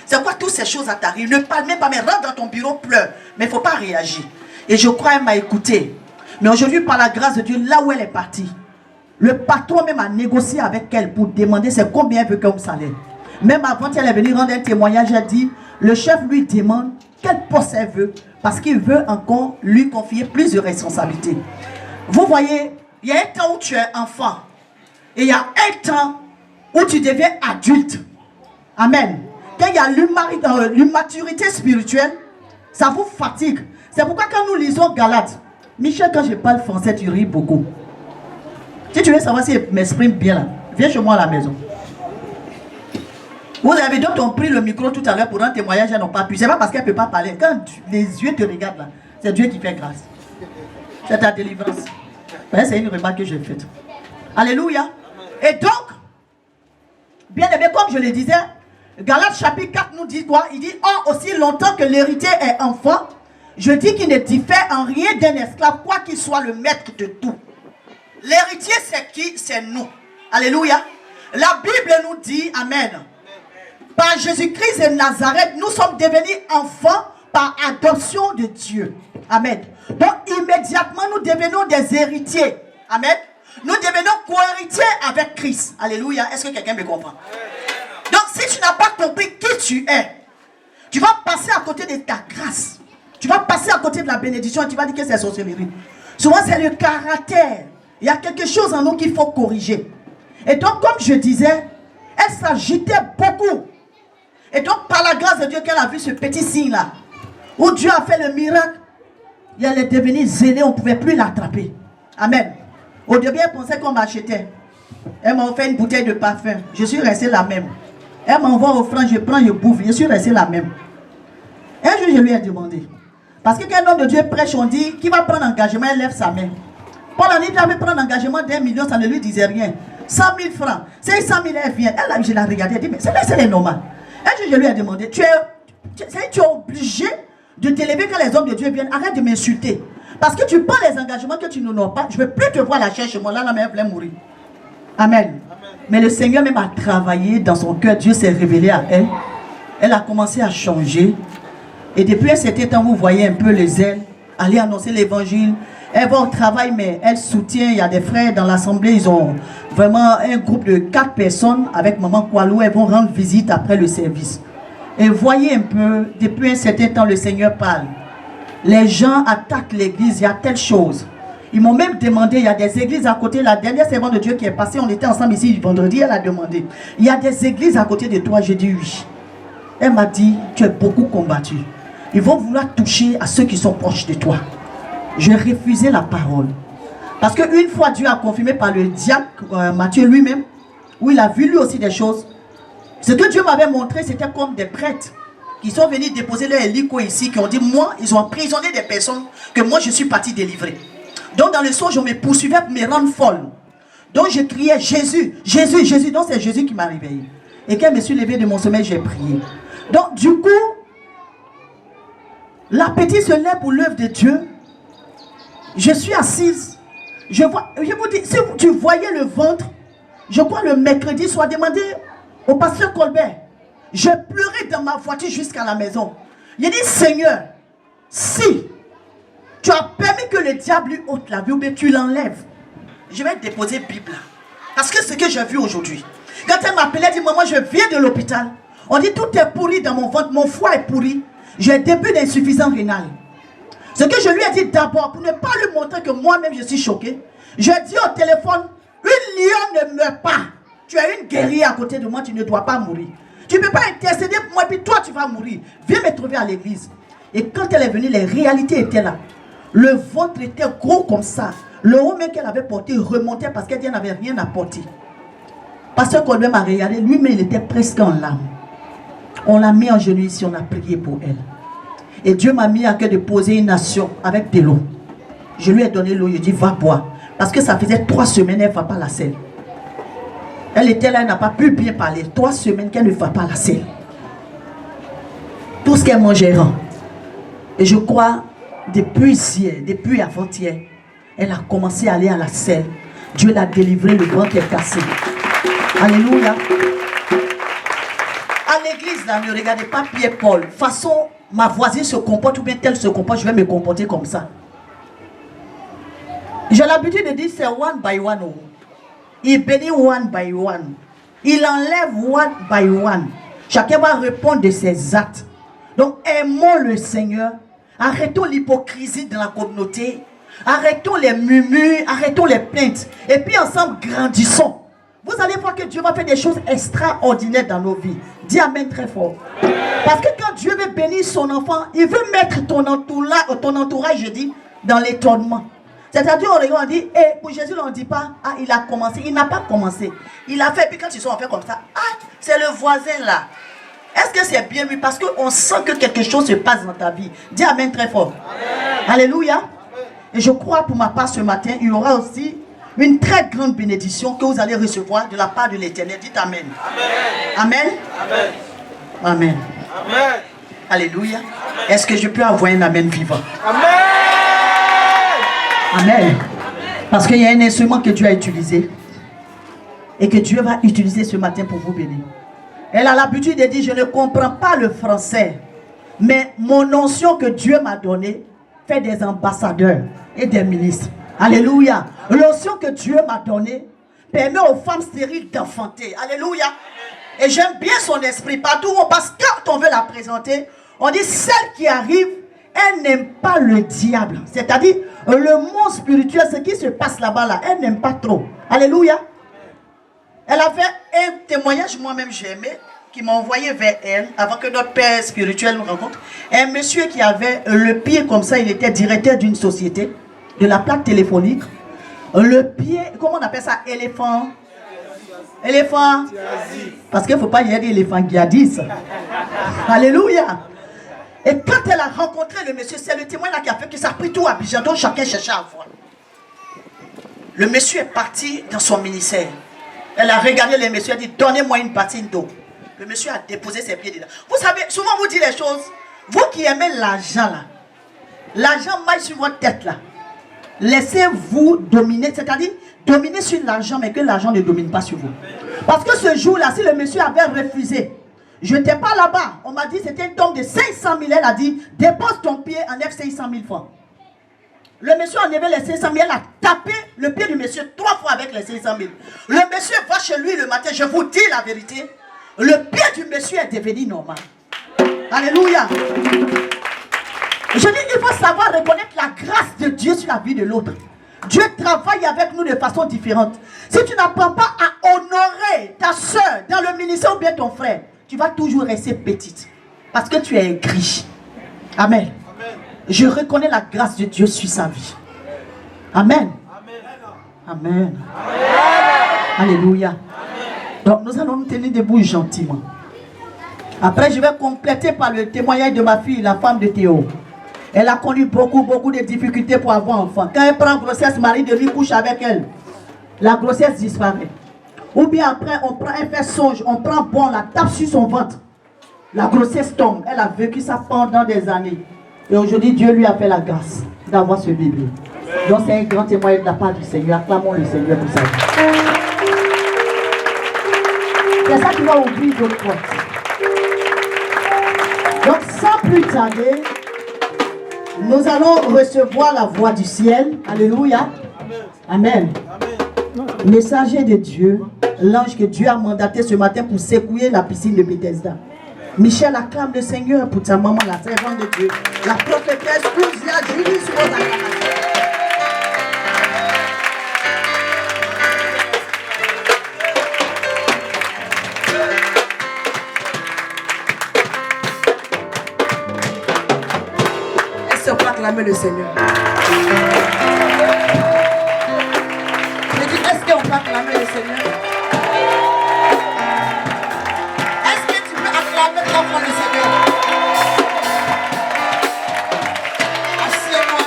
C'est quoi toutes ces choses à t'arriver? Ne parle même pas, mais rentre dans ton bureau, pleure. Mais il ne faut pas réagir. Et je crois qu'elle m'a écouté. Mais aujourd'hui, par la grâce de Dieu, là où elle est partie, le patron même a négocié avec elle pour demander c'est combien elle veut comme salaire. Même avant qu'elle est venue rendre un témoignage, elle dit, le chef lui demande quel poste elle veut, parce qu'il veut encore lui confier plus de responsabilités. Vous voyez, il y a un temps où tu es enfant, et il y a un temps où tu deviens adulte. Amen. Quand il y a l'immaturité spirituelle, ça vous fatigue. C'est pourquoi quand nous lisons Galates, Michel, quand je parle français, tu ris beaucoup. Si tu veux savoir si je m'exprime bien là, viens chez moi à la maison. Vous avez d'autres ont pris le micro tout à l'heure pour un témoignage, elles n'ont pas pu. C'est pas parce qu'elles ne peuvent pas parler. Quand les yeux te regardent là, c'est Dieu qui fait grâce. C'est ta délivrance. C'est une remarque que j'ai faite. Alléluia. Et donc, bien aimé, comme je le disais, Galates chapitre 4 nous dit quoi? Il dit, oh, aussi longtemps que l'héritier est enfant, je dis qu'il ne diffère en rien d'un esclave, quoi qu'il soit le maître de tout. L'héritier, c'est qui? C'est nous. Alléluia. La Bible nous dit, amen, par Jésus-Christ de Nazareth, nous sommes devenus enfants par adoption de Dieu. Amen. Donc, immédiatement, nous devenons des héritiers. Amen. Nous devenons co-héritiers avec Christ. Alléluia. Est-ce que quelqu'un me comprend? Donc, si tu n'as pas compris qui tu es, tu vas passer à côté de ta grâce. Tu vas passer à côté de la bénédiction et tu vas dire que c'est sorcellerie. Souvent, c'est le caractère. Il y a quelque chose en nous qu'il faut corriger. Et donc, comme je disais, elle s'agitait beaucoup. Et donc, par la grâce de Dieu, qu'elle a vu ce petit signe-là, où Dieu a fait le miracle, elle est devenue zélée, on ne pouvait plus l'attraper. Amen. Au début, elle pensait qu'on m'achetait. Elle m'a offert une bouteille de parfum. Je suis restée la même. Elle m'envoie au franc, je prends, je bouffe. Je suis restée la même. Un jour, je lui ai demandé. Parce que quand un homme de Dieu prêche, on dit qu'il va prendre engagement, elle lève sa main. Paul a dit qu'il avait prendre engagement d'1 million, ça ne lui disait rien. 100 000 francs. C'est 100 000, elle vient. Elle, je l'ai regardée, elle dit, mais c'est normal. Un jour, je lui ai demandé, tu es obligé de t'élever quand les hommes de Dieu viennent. Arrête de m'insulter. Parce que tu prends les engagements que tu n'honores pas. Je ne veux plus te voir la chair chez moi. Là, la mère voulait mourir. Amen. Amen. Mais le Seigneur même a travaillé dans son cœur. Dieu s'est révélé à elle. Elle a commencé à changer. Et depuis un certain temps, vous voyez un peu le zèle. Aller annoncer l'évangile. Elle va au travail, mais elle soutient. Il y a des frères dans l'assemblée. Ils ont vraiment un groupe de 4 personnes avec maman Koualou. Elles vont rendre visite après le service. Et voyez un peu, depuis un certain temps, le Seigneur parle. Les gens attaquent l'église, il y a telle chose. Ils m'ont même demandé, il y a des églises à côté. La dernière servante de Dieu qui est passée, on était ensemble ici vendredi, elle a demandé. Il y a des églises à côté de toi, j'ai dit oui. Elle m'a dit, tu es beaucoup combattu. Ils vont vouloir toucher à ceux qui sont proches de toi. J'ai refusé la parole. Parce qu'une fois Dieu a confirmé par le diacre, Matthieu lui-même, où il a vu lui aussi des choses. Ce que Dieu m'avait montré, c'était comme des prêtres qui sont venus déposer leur hélico ici, qui ont dit, moi, ils ont emprisonné des personnes que moi, je suis parti délivrer. Donc, dans le songe, je me poursuivais pour me rendre folle. Donc, je criais, Jésus, Jésus, Jésus. Donc, c'est Jésus qui m'a réveillé. Et quand je me suis levé de mon sommeil, j'ai prié. Donc, du coup, l'appétit se lève pour l'œuvre de Dieu. Je suis assise. Je vous dis, si tu voyais le ventre, je crois le mercredi soir, demandé au pasteur Colbert. Je pleurais dans ma voiture jusqu'à la maison. J'ai dit, Seigneur, si tu as permis que le diable lui ôte la vie, ou bien tu l'enlèves, je vais déposer Bible là. Parce que c'est ce que j'ai vu aujourd'hui. Quand elle m'appelait, elle dit, maman, je viens de l'hôpital. On dit, tout est pourri dans mon ventre, mon foie est pourri. J'ai un début d'insuffisance rénale. Ce que je lui ai dit d'abord, pour ne pas lui montrer que moi-même je suis choqué, je dis au téléphone, une lionne ne meurt pas. Tu as une guerrière à côté de moi, tu ne dois pas mourir. Tu ne peux pas intercéder pour moi, puis toi tu vas mourir. Viens me trouver à l'église. Et quand elle est venue, les réalités étaient là. Le ventre était gros comme ça. Le haut même qu'elle avait porté remontait parce qu'elle n'avait rien à porter. Pasteur Colbert m'a regardé, lui-même il était presque en larmes. On l'a mis en genoux ici, on a prié pour elle. Et Dieu m'a mis à cœur de poser une nation avec de l'eau. Je lui ai donné l'eau, je lui ai dit va boire. Parce que ça faisait 3 semaines, elle ne va pas la selle. Elle était là, elle n'a pas pu bien parler. 3 semaines qu'elle ne va pas la selle. Tout ce qu'elle mangeait rend. Et je crois, depuis hier, depuis avant-hier, elle a commencé à aller à la selle. Dieu l'a délivré, le ventre est cassé. Alléluia. À l'église, là, ne regardez pas Pierre-Paul. Façon, ma voisine se comporte ou bien tel se comporte, je vais me comporter comme ça. J'ai l'habitude de dire c'est one by one. Oh. Il bénit one by one. Il enlève one by one. Chacun va répondre de ses actes. Donc aimons le Seigneur. Arrêtons l'hypocrisie de la communauté. Arrêtons les murmures. Arrêtons les plaintes. Et puis ensemble grandissons. Vous allez voir que Dieu va faire des choses extraordinaires dans nos vies. Dis Amen très fort. Parce que quand Dieu veut bénir son enfant, il veut mettre ton entourage, je dis, dans l'étonnement. C'est-à-dire, on dit, et pour Jésus, on ne dit pas, ah, il a commencé. Il n'a pas commencé. Il a fait, puis quand ils sont en fait comme ça, ah, c'est le voisin là. Est-ce que c'est bien lui? Parce qu'on sent que quelque chose se passe dans ta vie. Dis Amen très fort. Amen. Alléluia. Amen. Et je crois pour ma part ce matin, il y aura aussi une très grande bénédiction que vous allez recevoir de la part de l'Éternel. Dites Amen. Amen. Amen. Amen. Amen. Amen. Alléluia. Est-ce que je peux avoir un Amen vivant? Amen. Amen. Parce qu'il y a un instrument que Dieu a utilisé et que Dieu va utiliser ce matin pour vous bénir. Elle a l'habitude de dire, je ne comprends pas le français, mais mon notion que Dieu m'a donnée fait des ambassadeurs et des ministres. Alléluia. L'onction que Dieu m'a donnée permet aux femmes stériles d'enfanter. Alléluia. Et j'aime bien son esprit. Partout où on passe, quand on veut la présenter, on dit celle qui arrive, elle n'aime pas le diable. C'est-à-dire, le monde spirituel, ce qui se passe là-bas, là, elle n'aime pas trop. Alléluia. Elle a fait un témoignage, moi-même j'ai aimé, qui m'a envoyé vers elle, avant que notre père spirituel nous rencontre. Un monsieur qui avait le pied comme ça, il était directeur d'une société, de la plaque téléphonique. Le pied, comment on appelle ça? Éléphant. Éléphant. Parce qu'il ne faut pas y aller éléphant guiadis. Alléluia. Et quand elle a rencontré le monsieur, c'est le témoin là qui a fait que ça a pris tout à Abidjan, donc chacun cherchait à voir. Le monsieur est parti dans son ministère. Elle a regardé le monsieur, elle a dit, donnez-moi une patine d'eau. Le monsieur a déposé ses pieds dedans. Vous savez, souvent vous dites les choses, vous qui aimez l'argent là, l'argent maille sur votre tête là. Laissez-vous dominer, c'est-à-dire dominer sur l'argent, mais que l'argent ne domine pas sur vous. Parce que ce jour-là, si le monsieur avait refusé, je n'étais pas là-bas, on m'a dit c'était un don de 500 000, elle a dit, dépose ton pied, enlève 500 000 francs. Le monsieur a enlevé les 500 000, elle a tapé le pied du monsieur 3 fois avec les 500 000. Le monsieur va chez lui le matin, je vous dis la vérité, le pied du monsieur est devenu normal. Alléluia. Je dis, il faut savoir reconnaître la grâce de Dieu sur la vie de l'autre. Dieu travaille avec nous de façon différente. Si tu n'apprends pas à honorer ta soeur dans le ministère ou bien ton frère, tu vas toujours rester petite. Parce que tu es aigri. Amen. Je reconnais la grâce de Dieu sur sa vie. Amen. Amen. Alléluia. Donc nous allons nous tenir debout gentiment. Après je vais compléter par le témoignage de ma fille, la femme de Théo. Elle a connu beaucoup de difficultés pour avoir enfant. Quand elle prend grossesse, mari de lui couche avec elle. La grossesse disparaît. Ou bien après, on prend un fait songe, on prend bon, la tape sur son ventre. La grossesse tombe. Elle a vécu ça pendant des années. Et aujourd'hui, Dieu lui a fait la grâce d'avoir ce bébé. Donc c'est un grand témoignage de la part du Seigneur. Acclamons le Seigneur pour ça. C'est ça qui va ouvrir d'autres portes. Donc sans plus tarder, nous allons recevoir la voix du ciel. Alléluia. Amen. Messager de Dieu, l'ange que Dieu a mandaté ce matin pour secouer la piscine de Bethesda. Michel acclame le Seigneur pour ta maman, la servante de Dieu, la prophétesse Ouzia Julie sur vos acclamations. Est-ce qu'on peut acclamer le Seigneur? Je dis, est-ce qu'on peut acclamer le Seigneur? Est-ce que tu peux acclamer l'enfant du Seigneur? Assieds-toi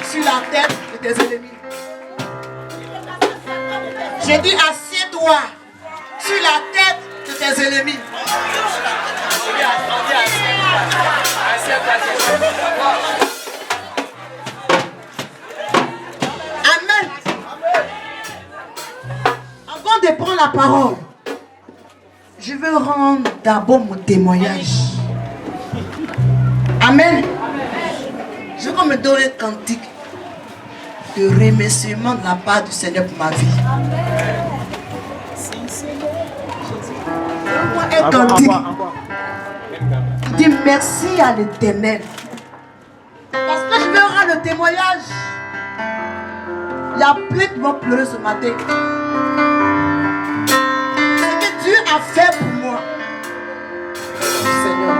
sur la tête de tes ennemis. Je dis, assieds-toi sur la tête de tes ennemis. Amen. Avant de prendre la parole, je veux veux rendre d'abord mon témoignage. Amen. Je vais me donner un cantique de remerciement de la part du Seigneur pour ma vie. Un cantique. Je dis merci à l'Éternel. Parce que je veux rendre le témoignage. Il y a plein qui vont pleurer ce matin. Ce que Dieu a fait pour moi. Seigneur.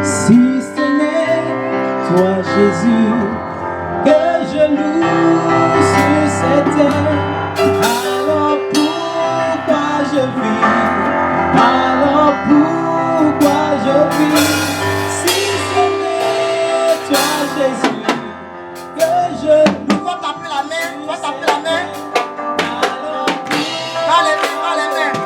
Si ce n'est toi, Jésus, que je loue sur cette terre, alors pourquoi je vis? Alors pourquoi je vis? Si ce n'est toi, Jésus, que je loue. Tu vas taper la main, tu vas taper la main. Va les mains, va les mains.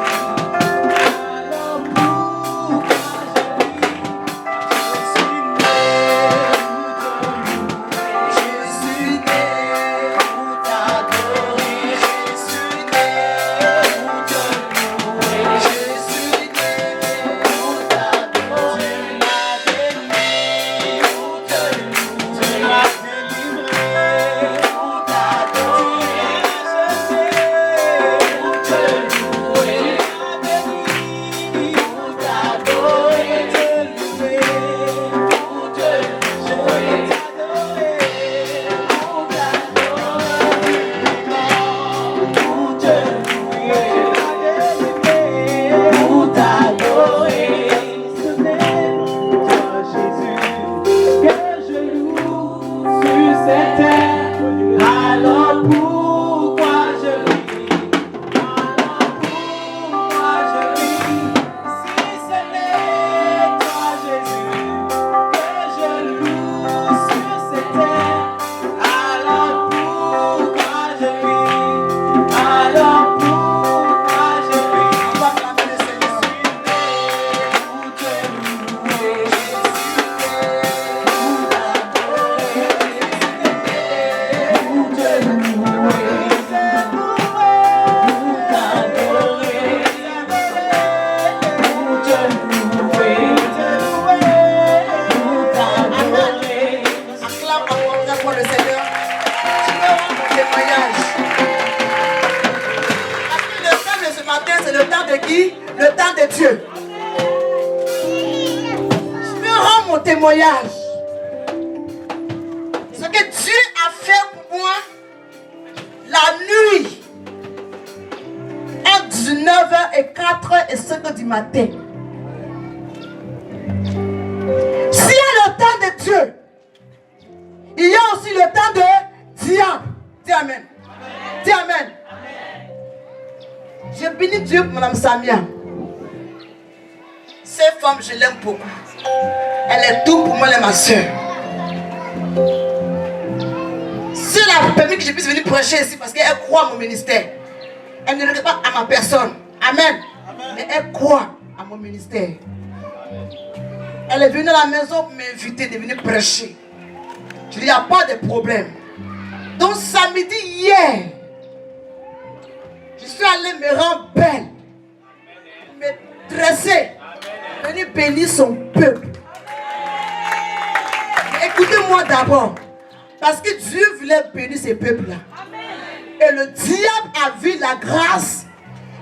Cette femme, je l'aime beaucoup. Elle est tout pour moi, elle est ma soeur. Si elle a permis que je puisse venir prêcher ici parce qu'elle croit à mon ministère. Elle ne regarde pas à ma personne. Amen. Mais elle croit à mon ministère. Elle est venue à la maison pour m'inviter de venir prêcher. Je dis, il n'y a pas de problème. Donc samedi, hier, je suis allée me rendre belle. Me dresser. Venir bénir son peuple. Écoutez-moi d'abord. Parce que Dieu voulait bénir ce peuple-là. Et le diable a vu la grâce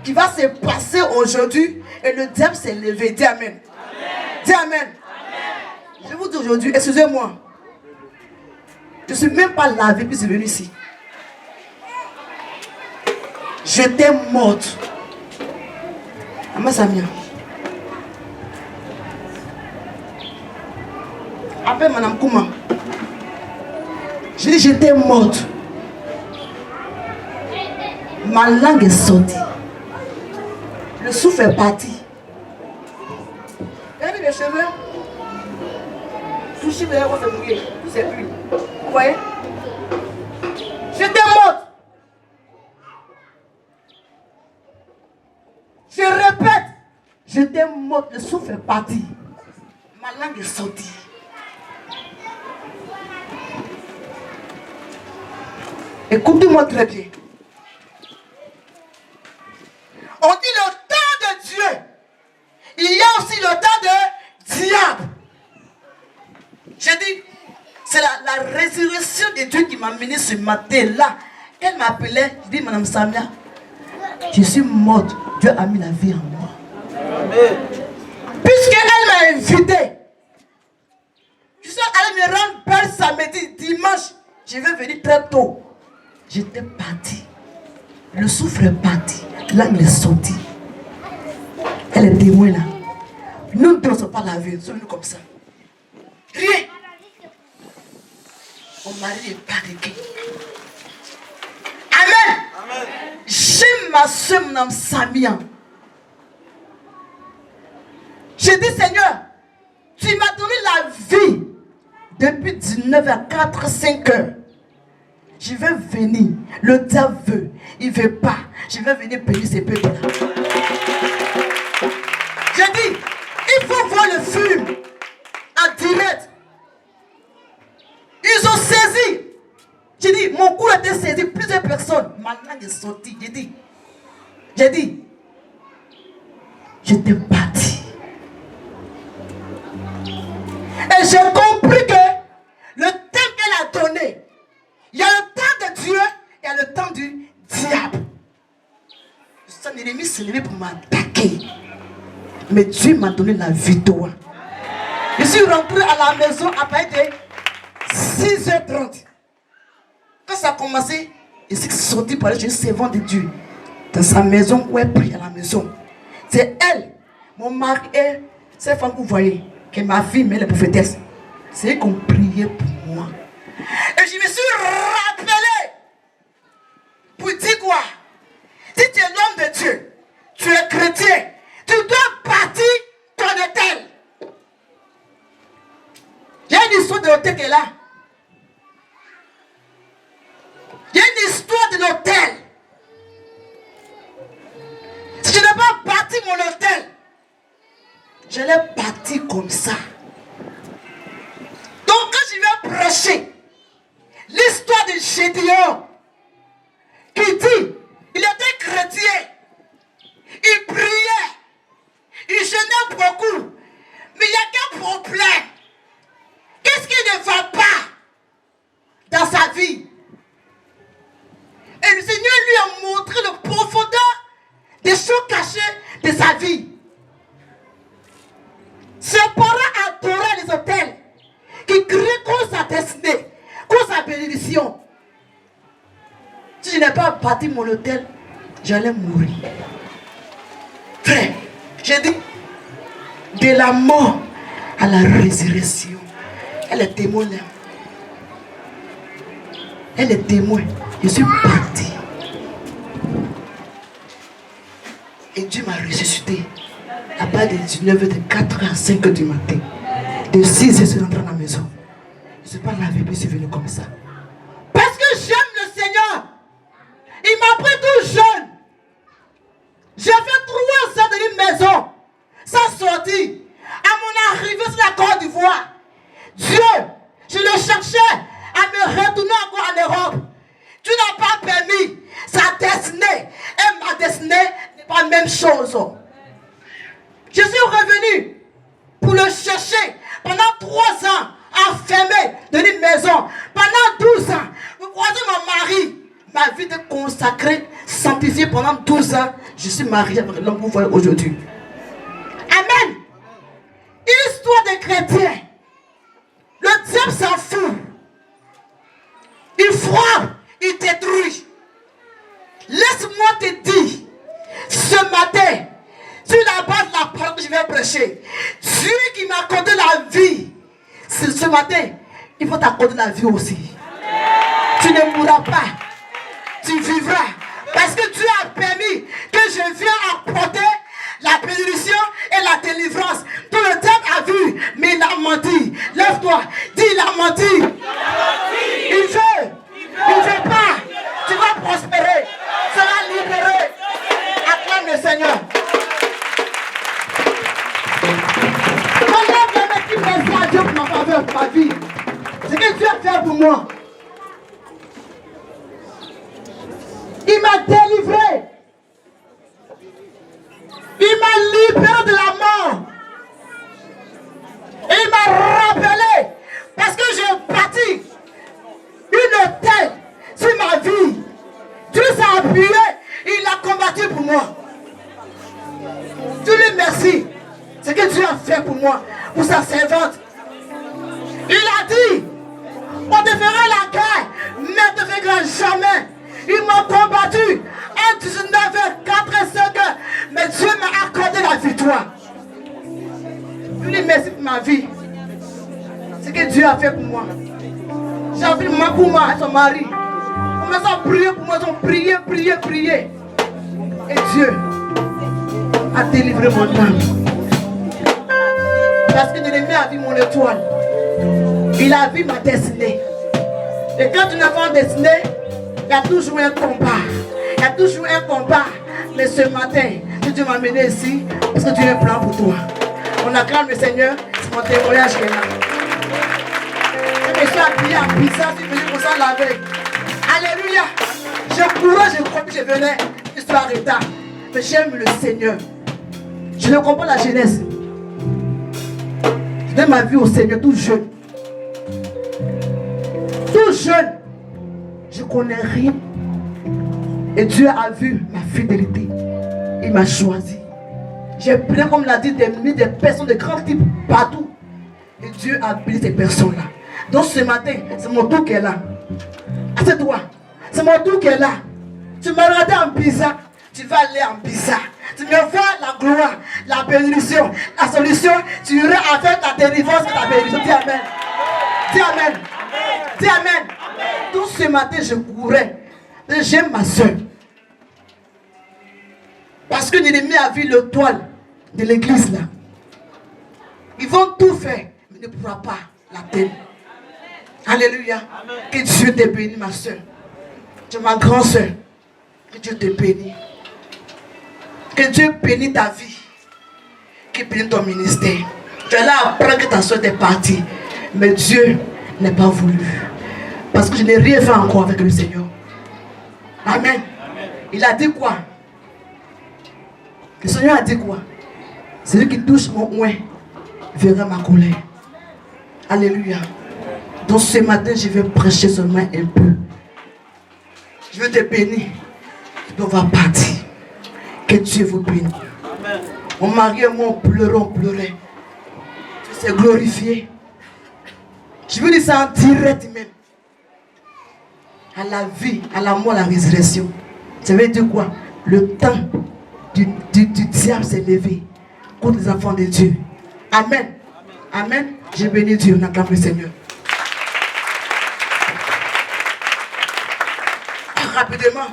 qui va se passer aujourd'hui. Et le diable s'est levé. Dis amen. Dis amen. Je vous dis aujourd'hui, excusez-moi. Je ne suis même pas lavé puis je suis venu ici. J'étais morte. Ama Samia. Appelle Madame Kouma. J'ai dit j'étais morte. Ma langue est sortie. Le souffle est parti. Regardez mes cheveux. Touchez mes lèvres, c'est mouillé. Tout c'est plus. Vous voyez? J'étais morte. Je répète. J'étais morte. Le souffle est parti. Ma langue est sortie. Écoutez-moi très bien. On dit le le temps de diable. J'ai dit, c'est la résurrection de Dieu qui m'a mené ce matin-là. Elle m'appelait, je dis, Madame Samia, je suis morte, Dieu a mis la vie en moi. Amen. Puisqu'elle m'a invité, je suis allée me rendre belle samedi, dimanche, je vais venir très tôt. J'étais partie. Le souffle est parti, l'angle est sorti. Elle est témoin là. Nous ne sommes pas la vie, nous sommes comme ça. Rien. Mon mari est paniqué. Amen. Amen. J'aime ma soeur, Mme Samia. J'ai dit, Seigneur, tu m'as donné la vie depuis 19 à 4, 5 heures. Je vais venir. Le diable veut. Il ne veut pas. Je vais venir payer ces peuples-là. J'ai dit, il faut voir le film en direct. Ils ont saisi. J'ai dit, mon cou a été saisi. Plusieurs personnes. Ma langue est sortie. J'ai dit, j'étais parti. Et j'ai compris que le temps qu'elle a donné, il y a le temps de Dieu, il y a le temps du diable. Son ennemi s'est levé pour m'attaquer. Mais Dieu m'a donné la victoire. Je suis rentré à la maison à partir de 6h30. Quand ça a commencé, je suis sorti pour aller chez le servant de Dieu. Dans sa maison où elle prie à la maison. C'est elle, mon mari et cette femme que vous voyez, qui est ma fille, mais elle est prophétesse. C'est eux qui ont prié pour moi. Et je me suis rappelé pour dire quoi? Si tu es l'homme de Dieu, tu es chrétien, tu dois bâtir ton hôtel. Il y a une histoire de l'hôtel qui est là. Il y a une histoire de l'hôtel. Si je n'ai pas bâti mon hôtel, je l'ai bâti comme ça. Donc quand je vais prêcher l'histoire de Gédéon, qui dit, il était chrétien, il priait, il jeûnait beaucoup, mais il y a qu'un problème. Qu'est-ce qui ne va pas dans sa vie? Et le Seigneur lui a montré la profondeur des choses cachées de sa vie. Ses parents adoraient les hôtels qui criaient contre sa destinée, contre sa bénédiction. Si je n'ai pas bâti mon hôtel, j'allais mourir. Frère, j'ai dit, de la mort à la résurrection. Elle est témoin là. Elle est témoin. Je suis parti. Et Dieu m'a ressuscité. À part de 19h, de 4h à 5h du matin. De 6h, je suis rentré à la maison. Je ne suis pas lavé, puis je suis venu comme ça. Parce que j'aime le Seigneur. Il m'a pris tout jeune. J'ai fait 3 ans dans une maison. Sans sortir. À mon arrivée sur la Côte d'Ivoire, Dieu, je le cherchais à me retourner encore en Europe. Tu n'as pas permis. Sa destinée et ma destinée n'est pas la même chose. Je suis revenu pour le chercher pendant 3 ans, enfermé dans une maison. Pendant 12 ans, vous croisez mon mari. Ma vie est consacrée, sanctifiée pendant 12 ans. Je suis marié avec l'homme que vous voyez aujourd'hui. Amen. Histoire des chrétiens. Le diable s'en fout. Il frappe, il détruit. Laisse-moi te dire, ce matin, sur la base de la parole que je vais prêcher, Dieu qui m'a accordé la vie, ce matin, il faut t'accorder la vie aussi. Amen. Tu ne mourras pas, tu vivras. Parce que Dieu a permis que je vienne apporter la bénédiction et la délivrance. Tout le diable a vu, mais il a menti. Lève-toi, dis il a menti. Il veut, il ne veut pas. Tu vas prospérer, tu seras libéré. Acclame le Seigneur. Comment permettre qu'il merci à Dieu pour ma faveur, pour ma vie? C'est que Dieu a fait pour moi. Il m'a délivré. Il m'a libéré de la mort. Ce que Dieu a fait pour moi, pour sa servante. Il a dit, on te fera la guerre, mais ne te vaincra jamais. Ils m'ont combattu en 19h45, mais Dieu m'a accordé la victoire. Je lui dis merci pour ma vie. Ce que Dieu a fait pour moi. J'ai appelé maman pour moi et son mari. On m'a prié pour moi, ils ont prié, prié, prié. Et Dieu a délivré mon âme. Parce que l'ennemi a vu mon étoile. Il a vu ma destinée. Et quand une enfant destinée, il y a toujours un combat. Il y a toujours un combat. Mais ce matin, Dieu m'a amené ici parce que Dieu a un plan pour toi. On acclame le Seigneur, c'est mon témoignage qui est là. Je me suis habillé en pizza, je suis venu pour ça laver. Alléluia. Je courais, je crois que je venais. L'histoire est tard. Mais j'aime le Seigneur. Je ne comprends pas la jeunesse. Je donne ma vie au Seigneur tout jeune. Tout jeune. Je ne connais rien. Et Dieu a vu ma fidélité. Il m'a choisi. J'ai pris, comme l'a dit, des milliers de personnes de grands types partout. Et Dieu a béni ces personnes-là. Donc ce matin, c'est mon tour qui est là. Assieds-toi. C'est mon tour qui est là. Tu m'as regardé en bizarre. Tu vas aller en bizarre. Tu me vois la gloire, la bénédiction, la solution. Tu iras avec ta délivrance et ta bénédiction. Dis Amen. Dis Amen. Dis Amen. Tout ce matin, je courais. J'aime ma soeur. Parce que l'ennemi a vu le toile de l'église là. Ils vont tout faire, mais ne pourra pas l'atteindre. Alléluia. Amen. Que Dieu te bénisse, ma soeur. Tu es ma grande soeur. Que Dieu te bénisse. Que Dieu bénisse ta vie. Qu'il bénisse ton ministère. Tu es là après que ta soeur est partie. Mais Dieu n'a pas voulu. Parce que je n'ai rien fait encore avec le Seigneur. Amen. Amen. Il a dit quoi? Le Seigneur a dit quoi? Celui qui touche mon oin verra ma colère. Alléluia. Donc ce matin, je vais prêcher seulement un peu. Je vais te bénir. On va partir. Que Dieu vous bénisse. Mon mari et moi, on pleurait. Tu s'est glorifié. Je veux dire ça en direct même. À la vie, à la mort, à la résurrection. Ça veut dire quoi? Le temps du diable s'est levé contre les enfants de Dieu. Amen. Amen. Je bénis Dieu. On acclame le Seigneur. Rapidement.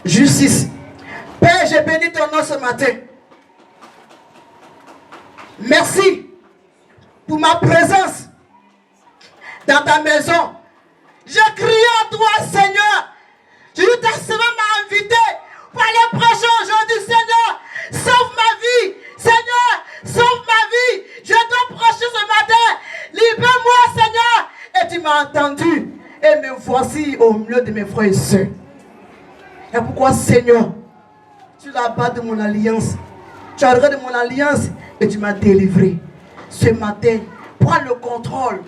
Justice. Père, je bénis ton nom ce matin. Merci pour ma présence dans ta maison. Je crie à toi, Seigneur. Ta semaine m'a invité pour aller prêcher aujourd'hui, Seigneur. Sauve ma vie. Seigneur, sauve ma vie. Je dois prêcher ce matin. Libère-moi, Seigneur. Et tu m'as entendu. Et me voici au milieu de mes frères et sœurs. Et pourquoi, Seigneur, tu l'as bas de mon alliance. Tu as regardé mon alliance et tu m'as délivré. Ce matin, prends le contrôle.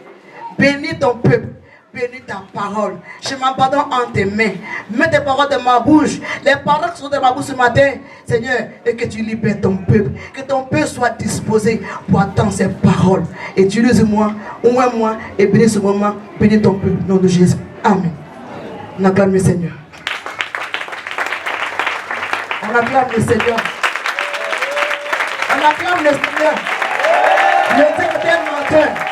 Bénis ton peuple. Bénis ta parole. Je m'abandonne en tes mains. Mets tes paroles dans ma bouche. Les paroles qui sont dans ma bouche ce matin, Seigneur, et que tu libères ton peuple. Que ton peuple soit disposé pour attendre ces paroles. Et utilise-moi, ouvre-moi et bénis ce moment. Bénis ton peuple. Au nom de Jésus. Amen. On acclame le Seigneur. On acclame le Seigneur. On acclame le Seigneur. Le Seigneur est menteur.